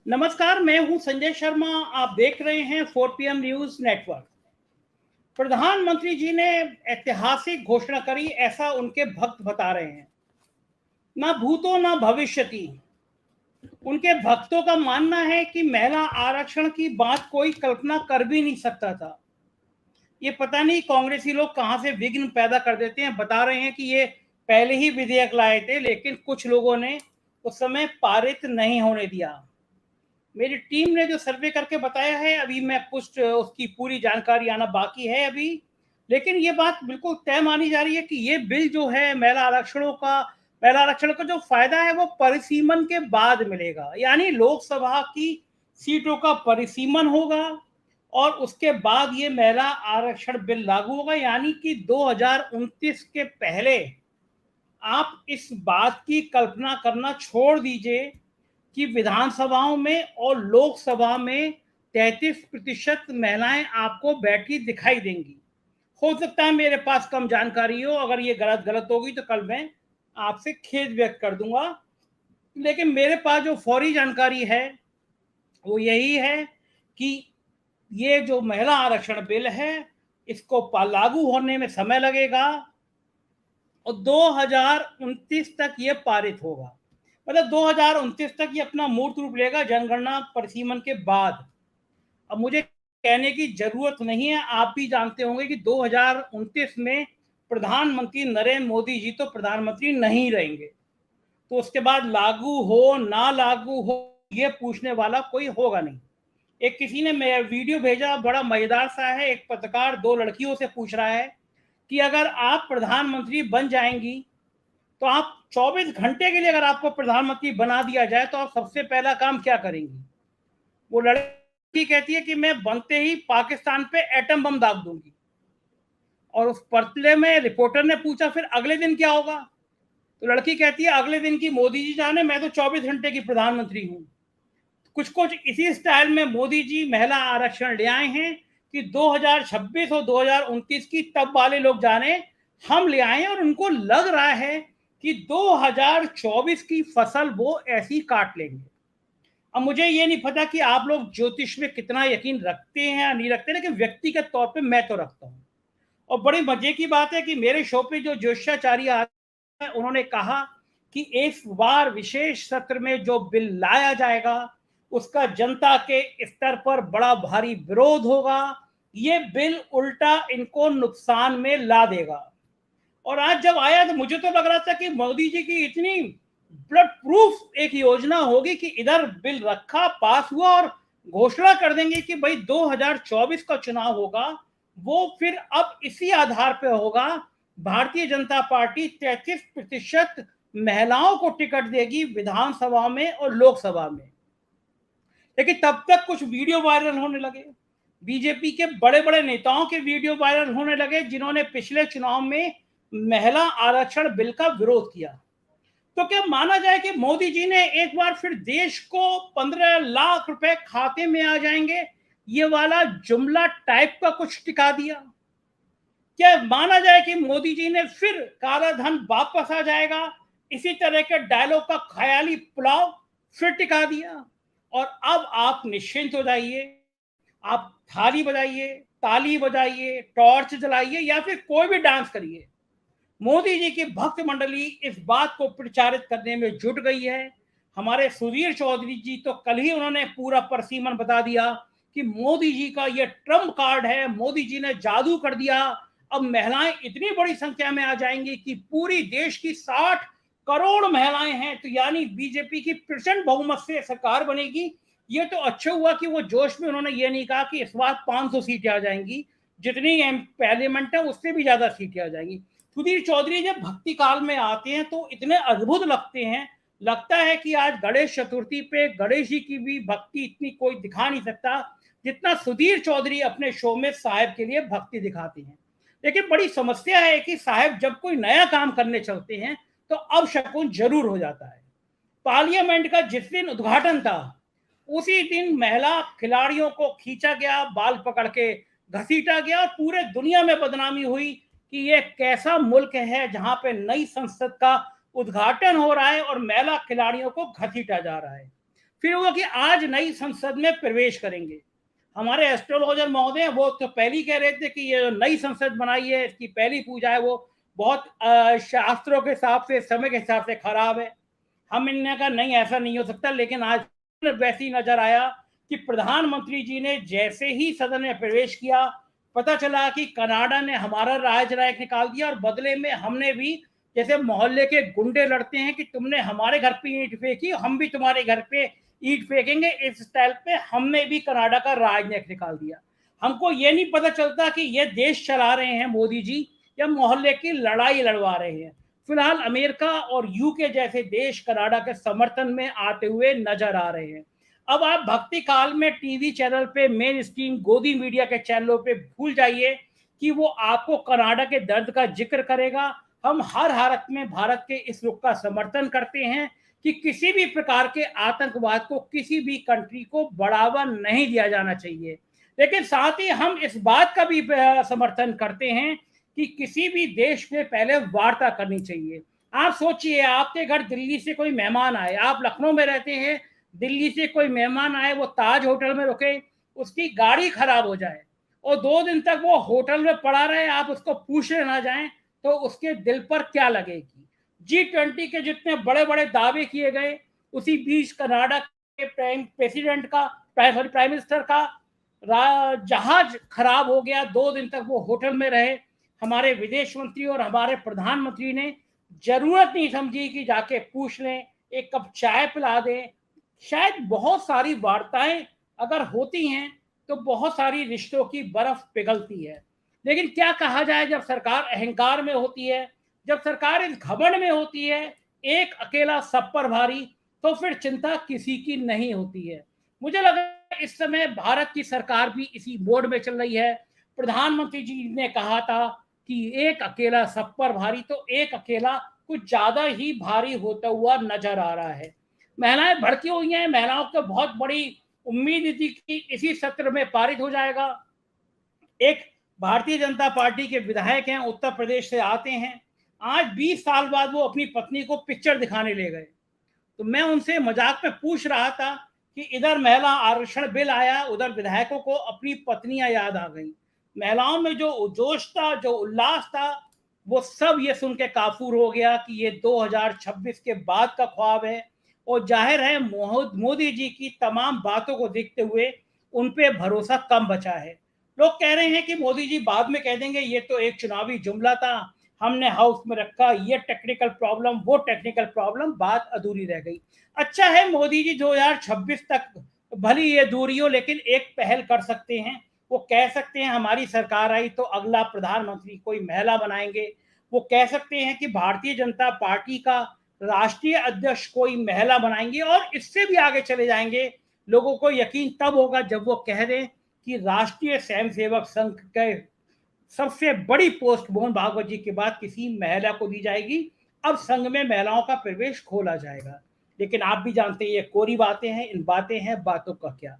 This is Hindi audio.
नमस्कार, मैं हूं संजय शर्मा। आप देख रहे हैं 4 PM न्यूज नेटवर्क। प्रधानमंत्री जी ने ऐतिहासिक घोषणा करी, ऐसा उनके भक्त बता रहे हैं। ना भूतो ना भविष्यति। उनके भक्तों का मानना है कि महिला आरक्षण की बात कोई कल्पना कर भी नहीं सकता था। ये पता नहीं कांग्रेसी लोग कहां से विघ्न पैदा कर देते हैं। बता रहे हैं कि ये पहले ही विधेयक लाए थे, लेकिन कुछ लोगों ने उस समय पारित नहीं होने दिया। मेरी टीम ने जो सर्वे करके बताया है, अभी मैं कुछ उसकी पूरी जानकारी आना बाकी है अभी, लेकिन ये बात बिल्कुल तय मानी जा रही है कि ये बिल जो है महिला आरक्षण का जो फायदा है वो परिसीमन के बाद मिलेगा। यानी लोकसभा की सीटों का परिसीमन होगा और उसके बाद ये महिला आरक्षण बिल लागू होगा। यानी कि 2029 के पहले आप इस बात की कल्पना करना छोड़ दीजिए कि विधानसभाओं में और लोकसभा में 33% महिलाएं आपको बैठी दिखाई देंगी। हो सकता है मेरे पास कम जानकारी हो, अगर ये गलत होगी तो कल मैं आपसे खेद व्यक्त कर दूंगा, लेकिन मेरे पास जो फौरी जानकारी है वो यही है कि ये जो महिला आरक्षण बिल है इसको लागू होने में समय लगेगा और 2029 तक ये पारित होगा। मतलब 2029 तक ये अपना मूर्त रूप लेगा जनगणना परिसीमन के बाद। अब मुझे कहने की जरूरत नहीं है, आप भी जानते होंगे कि 2029 में प्रधानमंत्री नरेंद्र मोदी जी तो प्रधानमंत्री नहीं रहेंगे। तो उसके बाद लागू हो ना लागू हो ये पूछने वाला कोई होगा नहीं। एक किसी ने वीडियो भेजा, बड़ा मजेदार सा है। एक पत्रकार दो लड़कियों से पूछ रहा है कि अगर आप प्रधानमंत्री बन जाएंगी तो आप 24 घंटे के लिए अगर आपको प्रधानमंत्री बना दिया जाए तो आप सबसे पहला काम क्या करेंगी। वो लड़की कहती है कि मैं बनते ही पाकिस्तान पे एटम बम दाग दूंगी। और उस पर्चे में रिपोर्टर ने पूछा फिर अगले दिन क्या होगा, तो लड़की कहती है अगले दिन की मोदी जी जाने, मैं तो 24 घंटे की प्रधानमंत्री हूं। कुछ कुछ इसी स्टाइल में मोदी जी महिला आरक्षण ले आए हैं कि 2026 और 2029 की तब वाले लोग जाने, हम ले आए और उनको लग रहा है कि 2024 की फसल वो ऐसी काट लेंगे। अब मुझे ये नहीं पता कि आप लोग ज्योतिष में कितना यकीन रखते हैं या नहीं रखते, लेकिन व्यक्तिगत तौर पे मैं तो रखता हूँ। और बड़ी मजे की बात है कि मेरे शो पे जो ज्योतिषाचार्य आते हैं उन्होंने कहा कि इस बार विशेष सत्र में जो बिल लाया जाएगा उसका जनता के स्तर पर बड़ा भारी विरोध होगा। ये बिल उल्टा इनको नुकसान में ला देगा। और आज जब आया तो मुझे तो लग रहा था कि मोदी जी की इतनी ब्लड प्रूफ एक योजना होगी कि इधर बिल रखा, पास हुआ और घोषणा कर देंगे कि भाई 2024 का चुनाव होगा, वो फिर अब इसी आधार पे होगा। भारतीय जनता पार्टी 33% महिलाओं को टिकट देगी विधानसभा में और लोकसभा में। लेकिन तब तक कुछ वीडियो वायरल होने लगे, बीजेपी के बड़े बड़े नेताओं के वीडियो वायरल होने लगे जिन्होंने पिछले चुनाव में महिला आरक्षण बिल का विरोध किया। तो क्या माना जाए कि मोदी जी ने एक बार फिर देश को 15 लाख रुपए खाते में आ जाएंगे ये वाला जुमला टाइप का कुछ टिका दिया। क्या माना जाए कि मोदी जी ने फिर काला धन वापस आ जाएगा, इसी तरह के डायलॉग का ख्याली पुलाव फिर टिका दिया। और अब आप निश्चिंत हो जाइए, आप थाली बजाइए, ताली बजाइए, टॉर्च जलाइए या फिर कोई भी डांस करिए। मोदी जी की भक्त मंडली इस बात को प्रचारित करने में जुट गई है। हमारे सुधीर चौधरी जी तो कल ही उन्होंने पूरा परसीमन बता दिया कि मोदी जी का ये ट्रम्प कार्ड है, मोदी जी ने जादू कर दिया। अब महिलाएं इतनी बड़ी संख्या में आ जाएंगी कि पूरी देश की 60 करोड़ महिलाएं हैं, तो यानी बीजेपी की प्रचंड बहुमत से सरकार बनेगी। ये तो अच्छा हुआ कि वो जोश में उन्होंने ये नहीं कहा कि इस बार 500 सीटें आ जाएंगी, जितनी पार्लियामेंट है उससे भी ज्यादा सीटें आ जाएंगी। सुधीर चौधरी जब भक्ति काल में आते हैं तो इतने अद्भुत लगते हैं, लगता है कि आज गणेश चतुर्थी पे गणेश जी की भी भक्ति इतनी कोई दिखा नहीं सकता जितना सुधीर चौधरी अपने शो में साहब के लिए भक्ति दिखाते हैं। लेकिन बड़ी समस्या है कि साहब जब कोई नया काम करने चलते हैं तो अब शकुन जरूर हो जाता है। पार्लियामेंट का जिस दिन उद्घाटन था उसी दिन महिला खिलाड़ियों को खींचा गया, बाल पकड़ के घसीटा गया और पूरे दुनिया में बदनामी हुई कि ये कैसा मुल्क है जहां पे नई संसद का उद्घाटन हो रहा है और महिला खिलाड़ियों को घसीटा जा रहा है। फिर वो कि आज नई संसद में प्रवेश करेंगे। हमारे एस्ट्रोलॉजर महोदय वो तो पहले ही कह रहे थे कि ये नई संसद बनाई है, इसकी पहली पूजा है वो बहुत शास्त्रों के हिसाब से, समय के हिसाब से खराब है। हम इनने कहा नहीं, ऐसा नहीं हो सकता। लेकिन आज वैसे ही नजर आया कि प्रधानमंत्री जी ने जैसे ही सदन में प्रवेश किया, पता चला कि कनाडा ने हमारा राजनायक निकाल दिया और बदले में हमने भी, जैसे मोहल्ले के गुंडे लड़ते हैं कि तुमने हमारे घर पे ईंट फेंकी, हम भी तुम्हारे घर पे ईंट फेंकेंगे, इस स्टाइल पे हमने भी कनाडा का राजनायक निकाल दिया। हमको ये नहीं पता चलता कि ये देश चला रहे हैं मोदी जी या मोहल्ले की लड़ाई लड़वा रहे हैं। फिलहाल अमेरिका और यूके जैसे देश कनाडा के समर्थन में आते हुए नजर आ रहे हैं। अब आप भक्ति काल में टीवी चैनल पे, मेन स्ट्रीम गोदी मीडिया के चैनलों पे भूल जाइए कि वो आपको कनाडा के दर्द का जिक्र करेगा। हम हर हालत में भारत के इस रुख का समर्थन करते हैं कि किसी भी प्रकार के आतंकवाद को, किसी भी कंट्री को बढ़ावा नहीं दिया जाना चाहिए। लेकिन साथ ही हम इस बात का भी समर्थन करते हैं कि किसी भी देश में पहले वार्ता करनी चाहिए। आप सोचिए, आपके घर दिल्ली से कोई मेहमान आए, आप लखनऊ में रहते हैं, दिल्ली से कोई मेहमान आए, वो ताज होटल में रुके, उसकी गाड़ी खराब हो जाए और 2 दिन तक वो होटल में पड़ा रहे, आप उसको पूछने ना जाएं, तो उसके दिल पर क्या लगेगी। G20 के जितने बड़े बड़े दावे किए गए, उसी बीच कनाडा के प्रेसिडेंट का, प्राइम मिनिस्टर का जहाज खराब हो गया, 2 दिन तक वो होटल में रहे। हमारे विदेश मंत्री और हमारे प्रधानमंत्री ने जरूरत नहीं समझी कि जाके पूछ लें, एक कप चाय पिला दें। शायद बहुत सारी वार्ताएं अगर होती हैं तो बहुत सारी रिश्तों की बर्फ पिघलती है। लेकिन क्या कहा जाए, जब सरकार अहंकार में होती है, जब सरकार इस घमंड में होती है, एक अकेला सब पर भारी, तो फिर चिंता किसी की नहीं होती है। मुझे लगा इस समय भारत की सरकार भी इसी मोड में चल रही है। प्रधानमंत्री जी ने कहा था कि एक अकेला सब पर भारी, तो एक अकेला कुछ ज्यादा ही भारी होता हुआ नजर आ रहा है। महिलाएं भड़की हुई हैं, महिलाओं को बहुत बड़ी उम्मीद थी कि इसी सत्र में पारित हो जाएगा। एक भारतीय जनता पार्टी के विधायक हैं, उत्तर प्रदेश से आते हैं, आज 20 साल बाद वो अपनी पत्नी को पिक्चर दिखाने ले गए। तो मैं उनसे मजाक में पूछ रहा था कि इधर महिला आरक्षण बिल आया, उधर विधायकों को अपनी पत्नियां याद आ गई। महिलाओं में जो जोश था, जो उल्लास था, वो सब ये सुन के काफूर हो गया कि ये 2026 के बाद का ख्वाब है। और जाहिर है मोदी जी की तमाम बातों को देखते हुए उन पे भरोसा कम बचा है। लोग कह रहे हैं कि मोदी जी बाद में कह देंगे ये तो एक चुनावी जुमला था, हमने हाउस में रखा, ये टेक्निकल प्रॉब्लम, वो टेक्निकल प्रॉब्लम, बात अधूरी रह गई। अच्छा है मोदी जी 2026 तक भली ये दूरी हो, लेकिन एक पहल कर सकते हैं। वो कह सकते हैं हमारी सरकार आई तो अगला प्रधानमंत्री कोई महिला बनाएंगे। वो कह सकते हैं कि भारतीय जनता पार्टी का राष्ट्रीय अध्यक्ष कोई महिला बनाएंगे, और इससे भी आगे चले जाएंगे। लोगों को यकीन तब होगा जब वो कह दें कि राष्ट्रीय स्वयंसेवक संघ के सबसे बड़ी पोस्ट मोहन भागवत जी के बाद किसी महिला को दी जाएगी। अब संघ में महिलाओं का प्रवेश खोला जाएगा। लेकिन आप भी जानते हैं ये कोरी बातें हैं, इन बातें हैं, बातों का क्या।